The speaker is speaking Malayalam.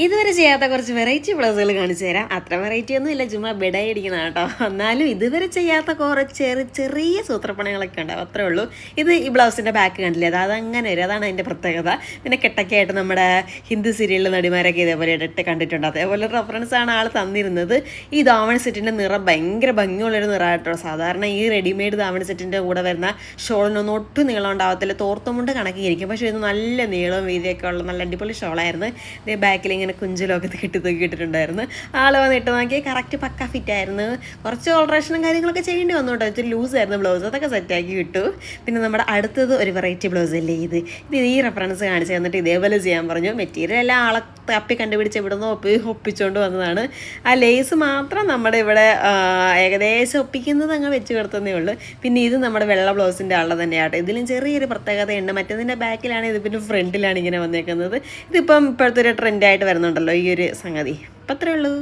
ഇതുവരെ ചെയ്യാത്ത കുറച്ച് വെറൈറ്റി ബ്ലൗസുകൾ കാണിച്ചു തരാം. അത്ര വെറൈറ്റി ഒന്നും ഇല്ല, ചുമ്മാ ബെഡായി അടിക്കുന്ന കേട്ടോ. എന്നാലും ഇതുവരെ ചെയ്യാത്ത കുറച്ച് ചെറിയ സൂത്രപ്പണികളൊക്കെ ഉണ്ടാവും, അത്രേ ഉള്ളൂ. ഇത് ഈ ബ്ലൗസിൻ്റെ ബാക്ക് കണ്ടില്ലേ, അതങ്ങനെ വരും, അതാണ് അതിൻ്റെ പ്രത്യേകത. പിന്നെ കെട്ടൊക്കെ ആയിട്ട് നമ്മുടെ ഹിന്ദി സീരിയലിൽ നടിമാരൊക്കെ ഇതേപോലെ ഇട്ട് കണ്ടിട്ടുണ്ട്. അതേപോലെ റെഫറൻസാണ് ആൾ തന്നിരുന്നത്. ഈ ദാവണ സെറ്റിൻ്റെ നിറം ഭയങ്കര ഭംഗിയുള്ളൊരു നിറം കേട്ടോ. സാധാരണ ഈ റെഡിമെയ്ഡ് ദാവണ സെറ്റിൻ്റെ കൂടെ വരുന്ന ഷോളിനൊന്നും ഒട്ടും നീളം ഉണ്ടാവത്തില്ല, തോർത്തുമുണ്ട് കണക്കിയിരിക്കും. പക്ഷേ ഇത് നല്ല നീളവും വീതിയൊക്കെ ഉള്ള നല്ല അടിപൊളി ഷോളായിരുന്നു. ഇതേ ബാക്കിൽ ഇങ്ങനെ കുഞ്ചിലൊക്കെ കിട്ടിയിട്ടുണ്ടായിരുന്നു. ആൾ വന്നിട്ട് നോക്കി കറക്റ്റ് പക്ക ഫിറ്റായിരുന്നു. കുറച്ച് ഓൾട്രേഷനും കാര്യങ്ങളൊക്കെ ചെയ്യേണ്ടി വന്നു കേട്ടോ. ഇച്ചിരി ലൂസായിരുന്നു ബ്ലൗസ്, അതൊക്കെ സെറ്റാക്കി കിട്ടു. പിന്നെ നമ്മുടെ അടുത്തത് ഒരു വെറൈറ്റി ബ്ലൗസ് അല്ലേ ഇത് ഈ റെഫറൻസ് കാണിച്ച് തന്നിട്ട് ഇതേപോലെ ചെയ്യാൻ പറഞ്ഞു. മെറ്റീരിയൽ എല്ലാം ആളെ തപ്പി കണ്ടുപിടിച്ച് ഇവിടുന്ന് ഒപ്പിച്ചുകൊണ്ട് വന്നതാണ്. ആ ലേസ് മാത്രം നമ്മുടെ ഇവിടെ ഏകദേശം ഒപ്പിക്കുന്നത് അങ്ങ് വെച്ച് കൊടുത്തതേ ഉള്ളൂ. പിന്നെ ഇത് നമ്മുടെ വെള്ള ബ്ലൗസിൻ്റെ ആളെ തന്നെയാട്ടോ. ഇതിലും ചെറിയൊരു പ്രത്യേകതയുണ്ട്. മറ്റേതിൻ്റെ ബാക്കിലാണ്, ഇത് പിന്നെ ഫ്രണ്ടിലാണ് ഇങ്ങനെ വന്നേക്കുന്നത്. ഇതിപ്പം ഇപ്പോഴത്തെ ഒരു ട്രെൻഡായിട്ട് വരുന്നുണ്ടല്ലോ ഈ ഒരു സംഗതി. അപ്പം അത്രേ ഉള്ളൂ.